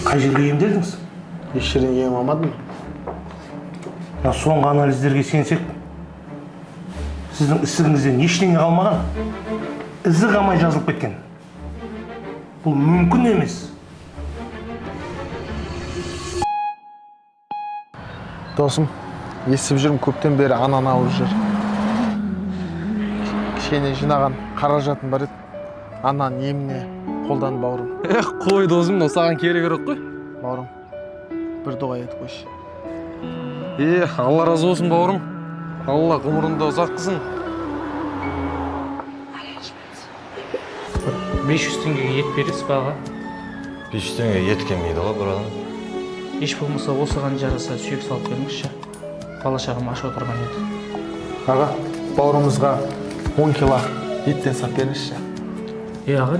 Қай жерге емделдіңіз? Еш жерден ем алмадым. Соңғы анализдерге сенсек, сіздің ісігіңізден ештеңе қалмаған. Ізі қалмай жазылып кеткен. Бұл мүмкін емес. Досым, естіп жүрмін көптен бері аnan ауырып жүр. Кішкене жинаған қаражатым бар еді. Ананың еміне қолдан бауырым. Қой досым, саған керек қой. Бауырым, бір дұға етіп қойшы. Алла разы болсын бауырым. Алла ғұмырыңды ұзақ қылсын. 500 теңгеге ет бересіз баға. 500 теңге ет келмейді ғой бір адам. Еш болмаса осыған жараса сүйек салып беріңізші. Бала-шағам аш отырған еді. Аға, бауырымызға 10 кило еттен сап беріңізші. Аға,